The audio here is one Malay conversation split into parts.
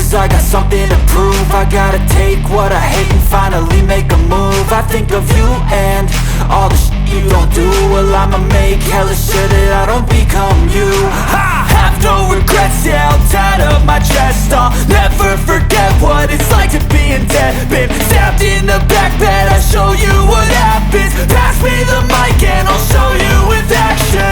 Cause I got something to prove. I gotta take what I hate and finally make a move. I think of you and all the shit you don't do. Well, I'ma make hella sure that I don't become you. I have no regrets, yeah, held tight up my chest. I'll never forget what it's like to be in debt. Been stabbed in the back bed, I'll show you what happens. Pass me the mic and I'll show you with action.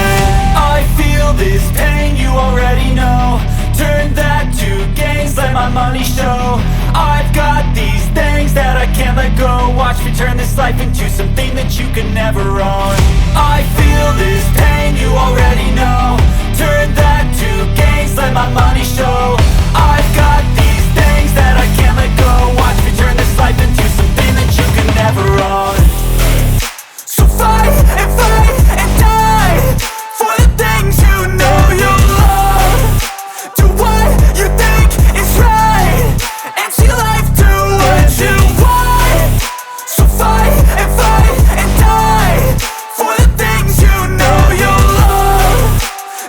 I feel this pain, you already know. Turn that to gains, let my money show. I've got these things that I can't let go. Watch me turn this life into something that you can never own. I feel this pain, you already know. Turn that to gains, let my money show. I've got these things that I can't let go. Watch me turn this life into something that you can never own. So fight and die for the things you know you love. Do what you think is right and see life do what you want. So fight and die for the things you know you love.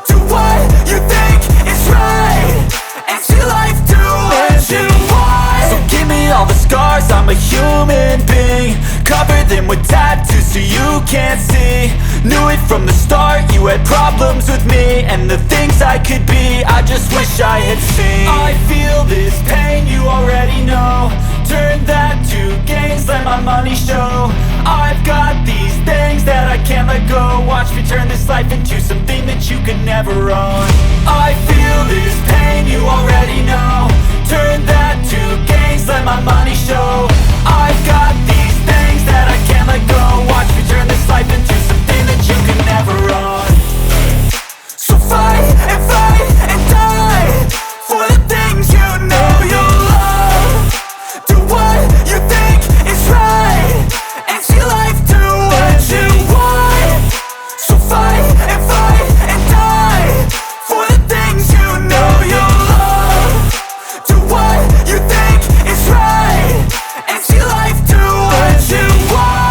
Do what you think is right and see life do what you want. So give me all the scars, I'm a human being. Cover them with tattoos so you can't see. Knew it from the start, you had problems with me and the things I could be, I just wish I had seen. I feel this pain, you already know. Turn that to gains, let my money show. I've got these things that I can't let go. Watch me turn this life into something that you can never own. I feel this pain, you already know. Turn that to gains, let my money show. I've got these things that I can't let go. Watch me turn this life into something that you can never own. So fight and die for the things you know you love. Do what you think is right and see life do what you want. So fight and die for the things you know you love. Do what you think is right and see life do what you want.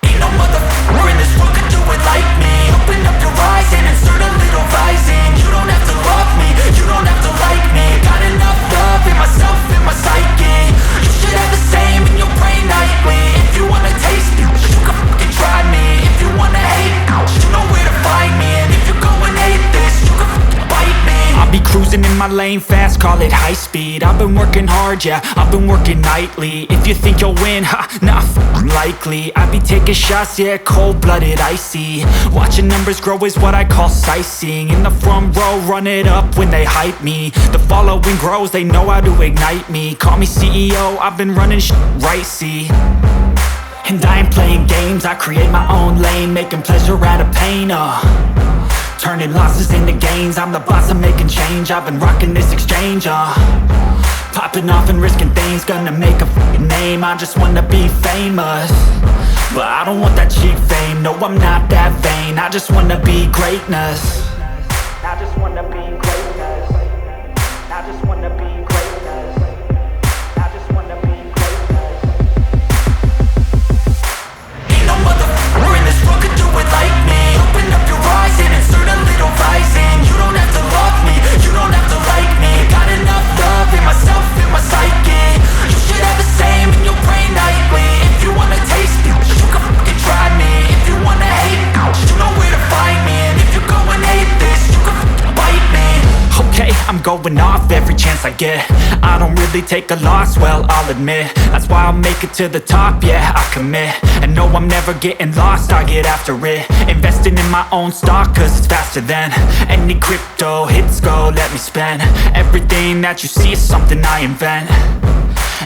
Ain't no motherfucker in this world could do it like me. Open up your eyes and insert a little rising. You don't have to love me, you don't have to like me. Got enough love in myself, in my psyche. You should have the same in your brain nightly. If you wanna taste me, you can fucking try me. If you wanna hate, you know where to find me. And if you go and hate this, you can fucking bite me. I'll be cruising in my lane fast, call it high speed. I've been working hard, yeah, I've been working nightly. If you think you'll win, ha, nah, likely. I be taking shots, yeah, cold-blooded, icy. Watching numbers grow is what I call sightseeing. In the front row, run it up when they hype me. The following grows, they know how to ignite me. Call me CEO, I've been running shit right, see. And I ain't playing games, I create my own lane. Making pleasure out of pain, turning losses into gains. I'm the boss, I'm making change. I've been rocking this exchange, popping off and risking things. Gonna make a fucking name, I just wanna be famous. But I don't want that cheap fame, no I'm not that vain. I just wanna be greatness. I just wanna be greatness. I just wanna be greatness. I just wanna be greatness. Ain't no motherfucker in this world could do it like me. Open up your eyes and insert a little rising. You don't have to love me, you don't have to like me. Got enough love in myself, in my psyche. You should have the same in your brain nightly. If you wanna taste me, you can fucking try me. If you wanna hate, you know where to find me. And if you go and hate this, you can fucking bite me. Okay, I'm going off every chance I get. I don't really take a loss, well, I'll admit. That's why I'll make it to the top, yeah, I commit. And no, I'm never getting lost, I get after it. Investing in my own stock, cause it's faster than any crypto hits go, let me spend. Everything that you see is something I invent.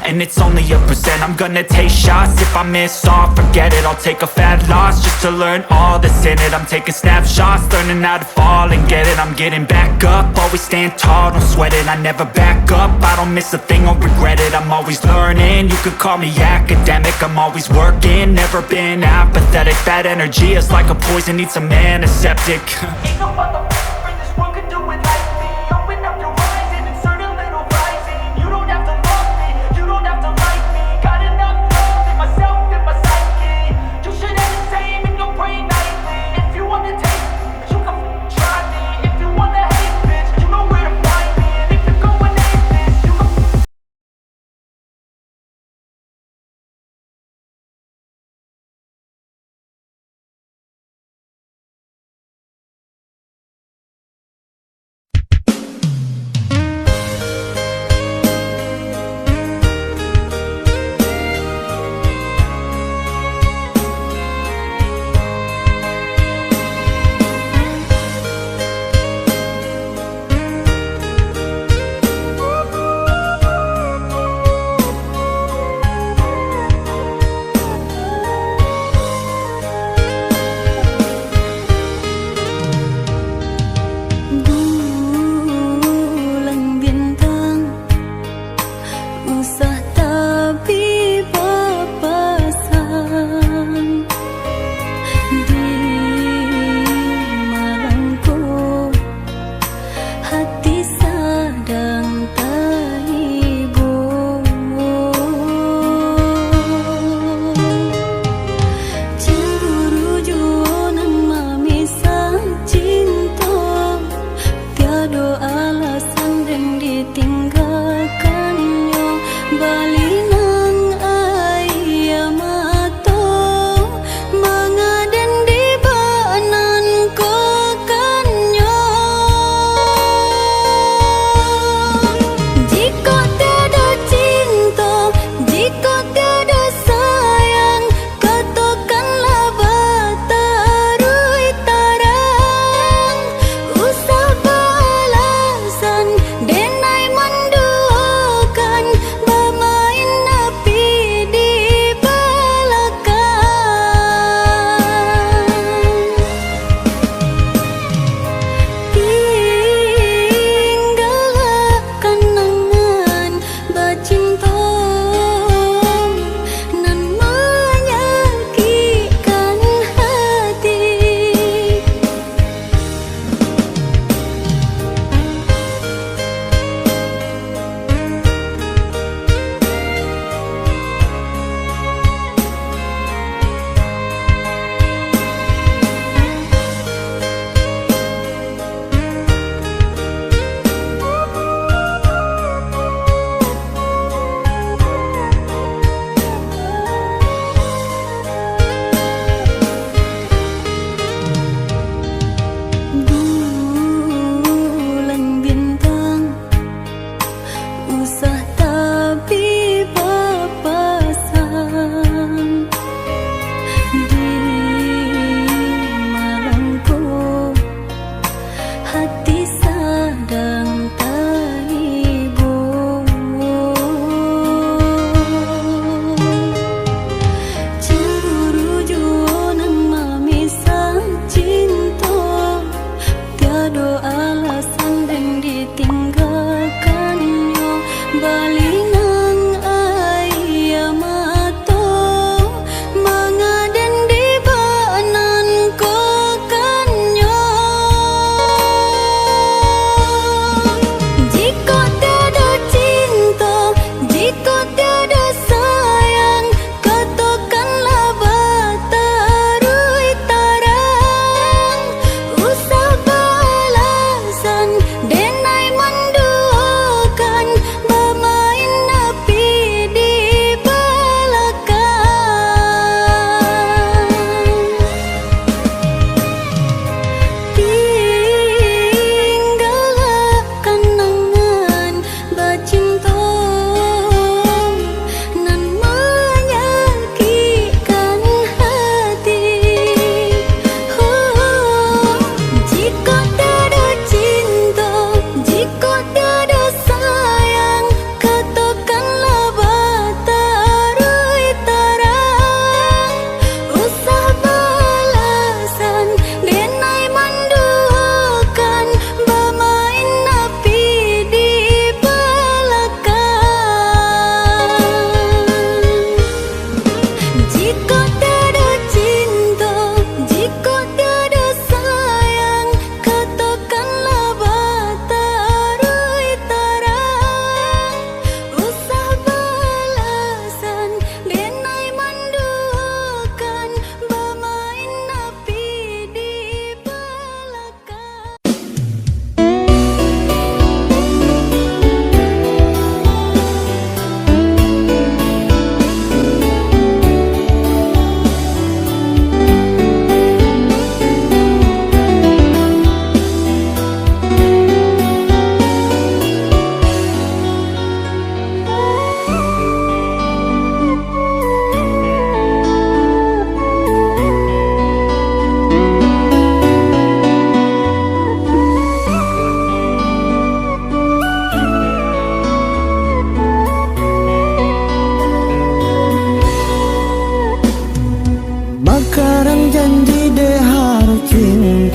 and it's only a percent. I'm gonna take shots, if I miss all, forget it. I'll take a fat loss just to learn all that's in it. I'm taking snapshots, learning how to fall and get it. I'm getting back up, always stand tall, don't sweat it. I never back up, I don't miss a thing, I'll regret it. I'm always learning, you could call me academic. I'm always working, never been apathetic. Bad energy is like a poison, needs some antiseptic. Ain't no motherfucker in this world could do it like me. Open up your eyes and insert a little rising. You don't have to love me, you don't have to like me. Got enough love in myself, in my psyche. You should have the same in your brain nightly. If you want to take, you can try me. If you want to hate, bitch, you know where to find me. And if you're going hate this, you can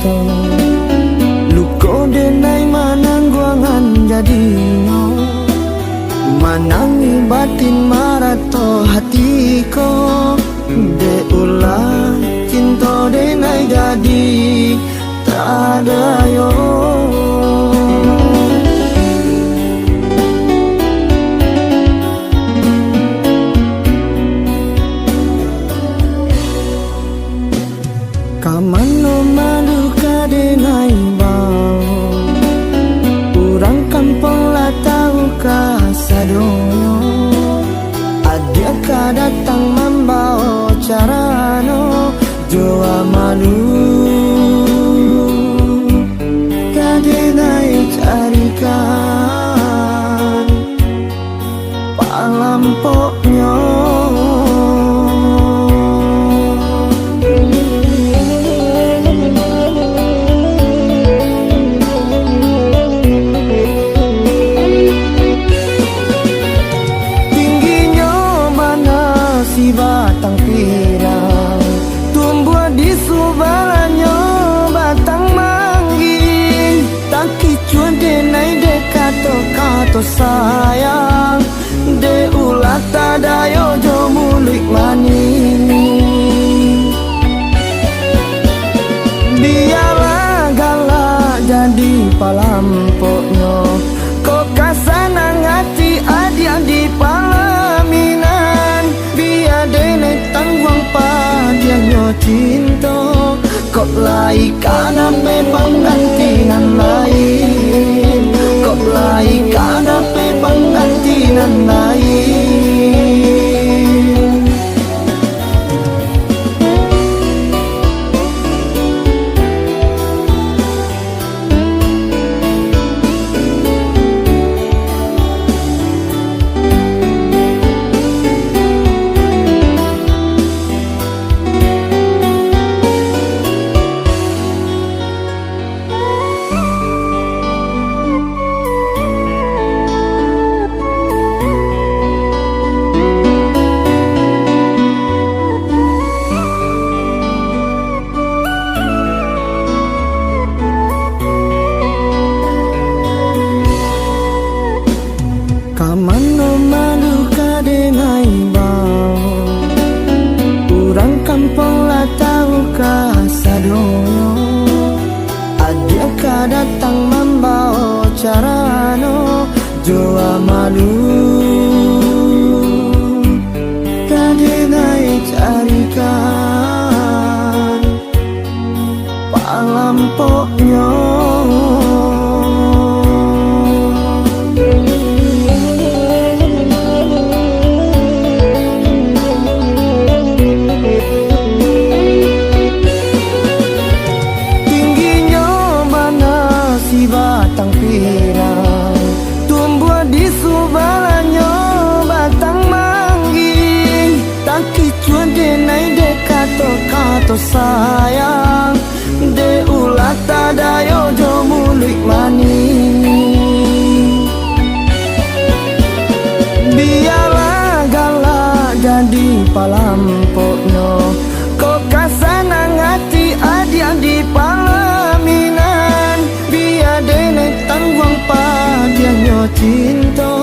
cinta. Luko denai manang guangan jadi no, manangi batin marato hatiko. De ulah cinta denai jadi tak ada yo. Kamano malu kadenai bau, urang kampung lah tahu kasadoyo. Adia ka datang membawa carano, jua malu kadenai carikan palampoknya. Batang pirang tumbuh di subalanyo batang mangging, tak kicuan denai dekato kato sayang. De ulah tadayo jo mulik mani, biarlah galak jadi palampoknya. Kok kasanang hati adia di palaminan, biar denai tangguang padianyo cinta. Kok lai kana memang gantinan lain, kok lai kana memang gantinan lain. Kamano malu kadenai bau, urang kampung lah tahu kasadoyo. Adia ka datang membawa carano, jua malu kadenai carikan palampoknya. Batang pirang tumbuh di subalanyo batang mangging, tak kicuan denai dekato kato sayang. De ulah tadayo jo mulik mani, biarlah galak jadi palampoknya. Kok kasanang hati adia di palaminan, biar denai tangguang padianyo cinta.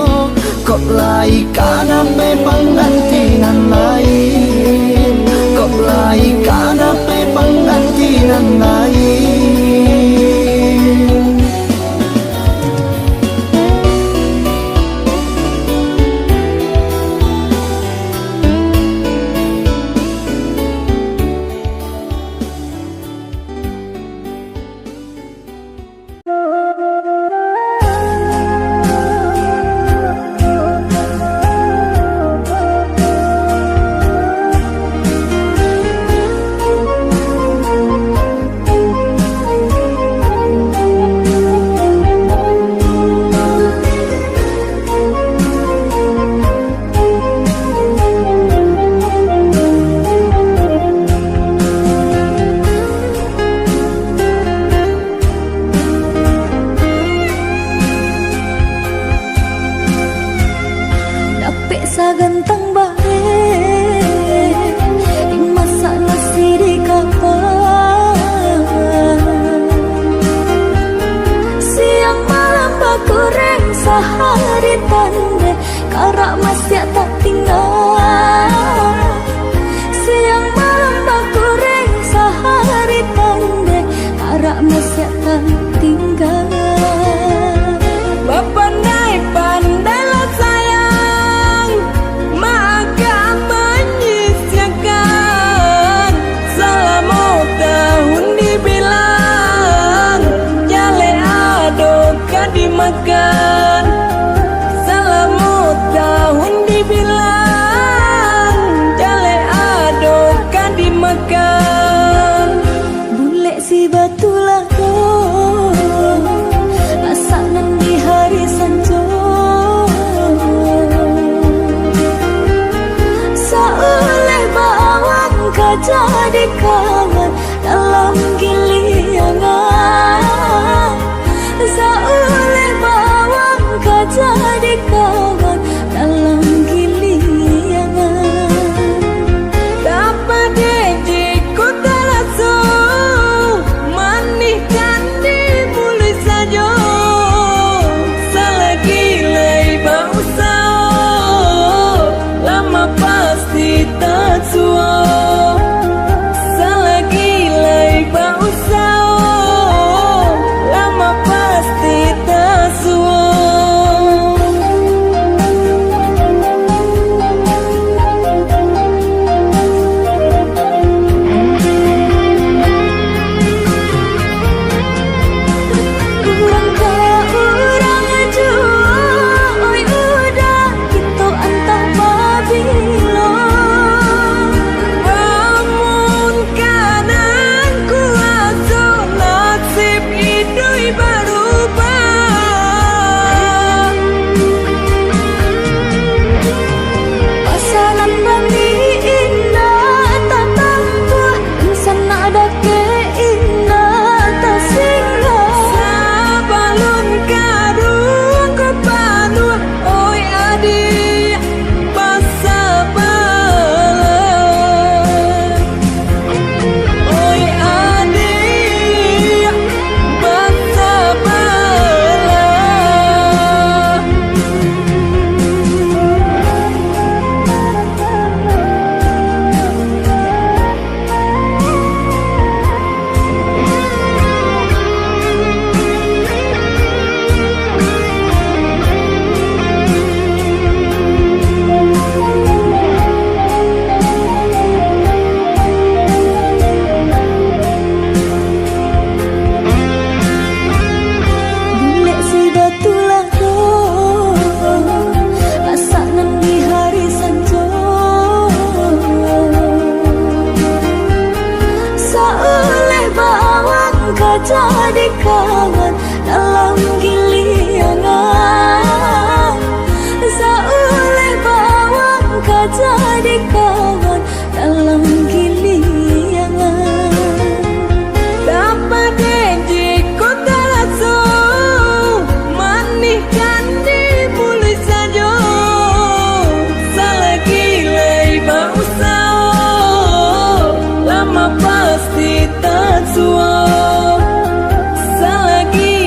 Kok lai kana memang gantinan lain, kok lai kana memang gantinan lain. karak masih tak tinggal. Siang malam bak goreng sehari tanda, karak masih tak tinggal. Pandai-pandailah sayang, maka menyisiakan. Selamat tahun dibilang, jale adokan dimakan. Selamat tahun dibilang, jale adokan dimakan. Bule si batulah kau, asanan di hari sanjo. Seoleh bawang kau jadi kawan dalam giliangan. Seoleh bawang kau jadi kawan dalam giliangan. Dapat dejiku terasuh, manis kandi mulai saja. Selagi lebar usaha, lama pasti tak suah. Selagi lebar usaha, lama pasti tak suah. Urang kaya urang jua, oi udah gitu antah babilo. Namun kanan kuasa nasib idui berubah. Pasaran bagi indah tak tambah, insan ada keindah tak singgah. Sabalun karung kepanuh, oi adik basabalah. Oi adik basabalah. Bule si batulah kau, asanan di hari sanjo. Seoleh bawang kau jadi kawan dalam giliangan. Seoleh bawang kau jadi kawan dalam giliangan. Dapat dejiku terasuh, manis kandi mulai saja. Selagi lebar usaha, lama pasti tak suah. Selagi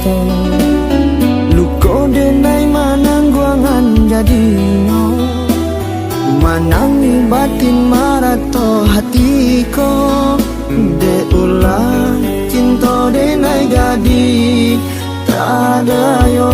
cinta luko denai manang guangan jadinya manangi batin marato hatiko de ulah cinta denai gadi tadayo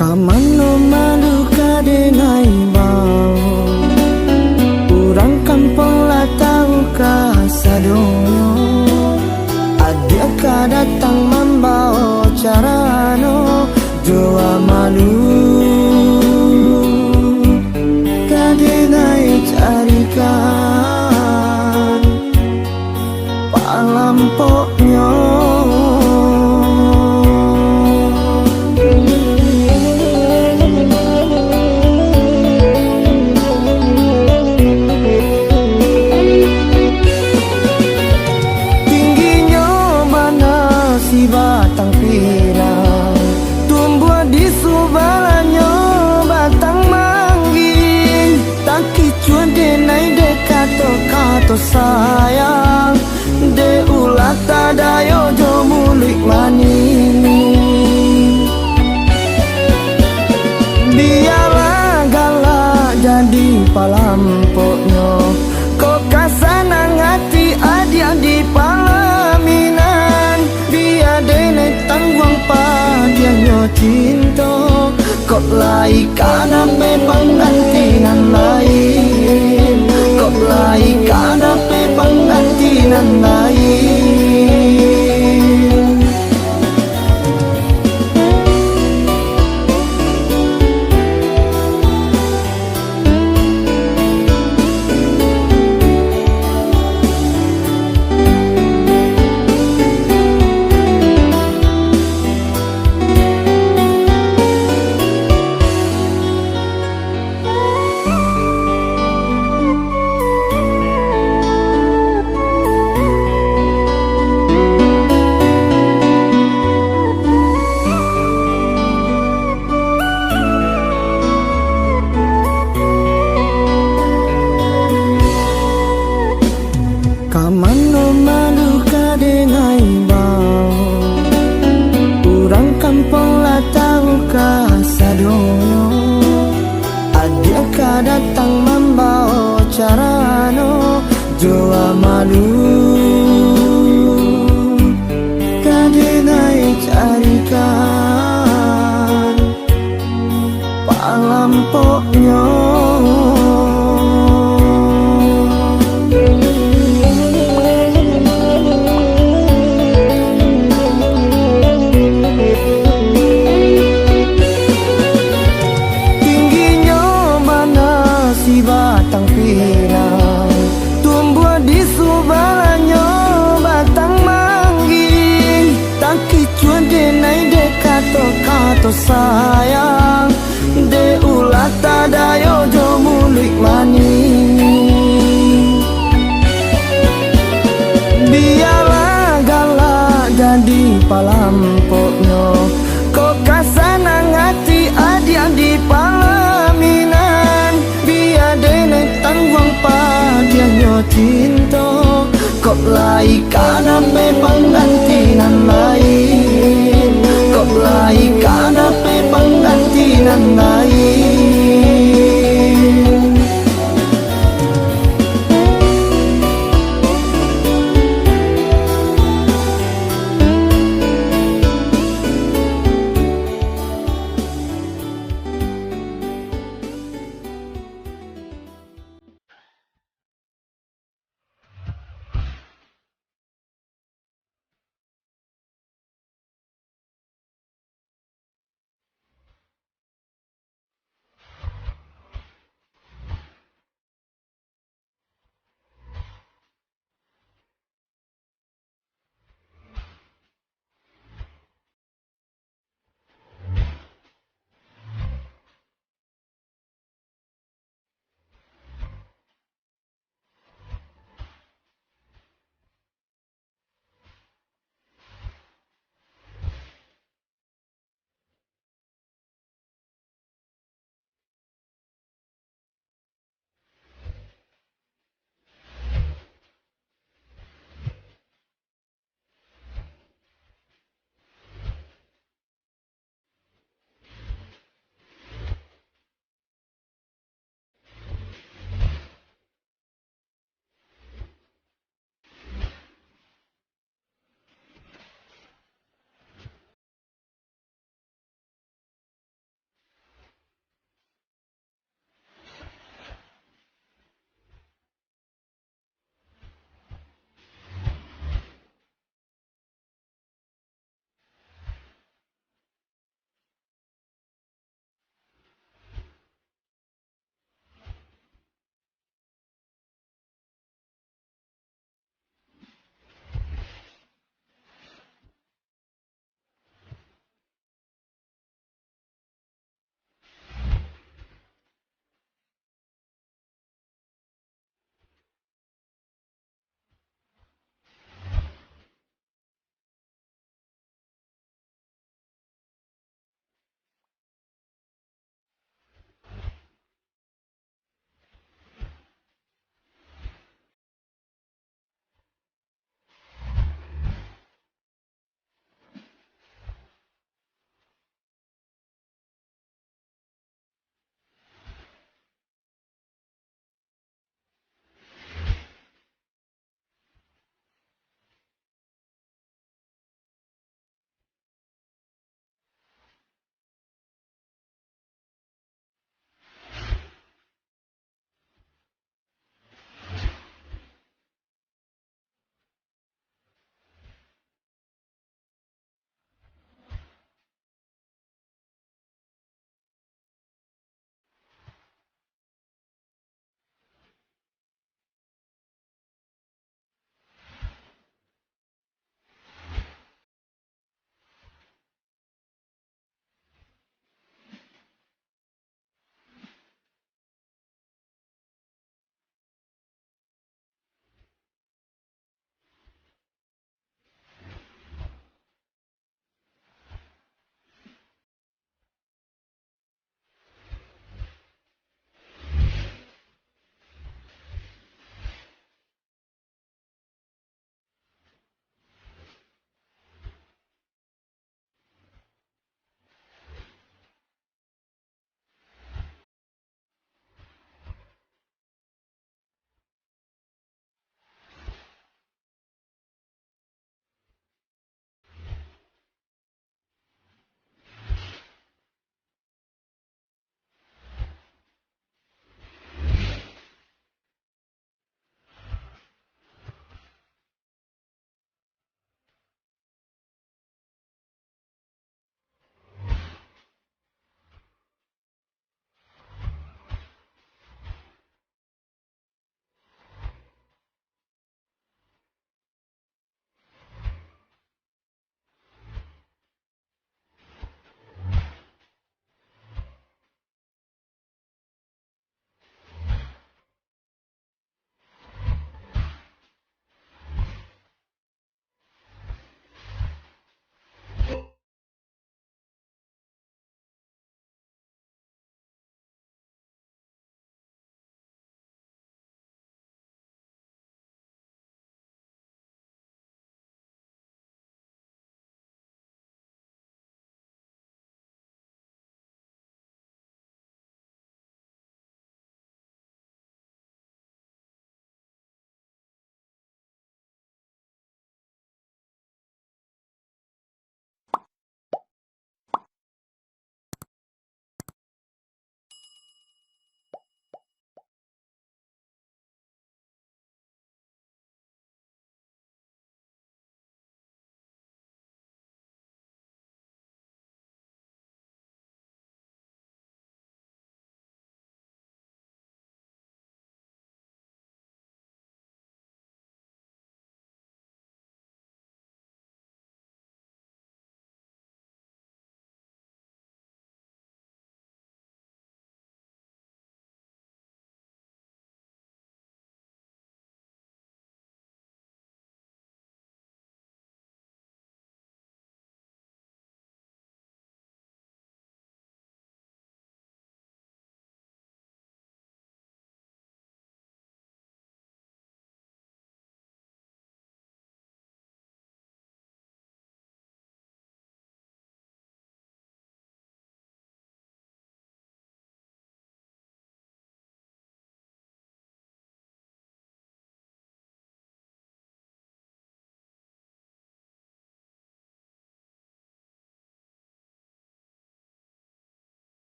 kamano malu kadenai bau urang kampung lah tahu kasadonyo ada ka datang membawa carano jua malu kadenai carikan palampoknya batang pirang tumbuh di subalanyo batang mangging tak kicuan denai dekato kato sayang de ulat tadayo jo mulik manini biarlah galak jadi palampoknya kok kasanang hati adik-adik palaminan denai tangguang padianyo cinta kok lai kana pe panggantinan lain kok lai kana pe panggantinan lain kamano malu kadenai bau urang kampung lah tahu kasadonyo ada ka datang membawa carano jua malu kadenai carikan palampoknya batang pinang tumbuh di subalanyo batang mangging tak kicuan denai dekato kato sayang de ulat tadayo jo mulik manini biarlah galak jadi palampoknya kok kasanang hati adik-adik palaminan denai tangguang padianyo cinta kok lai kana pe panggantinan lain kok lai kana pe panggantinan lain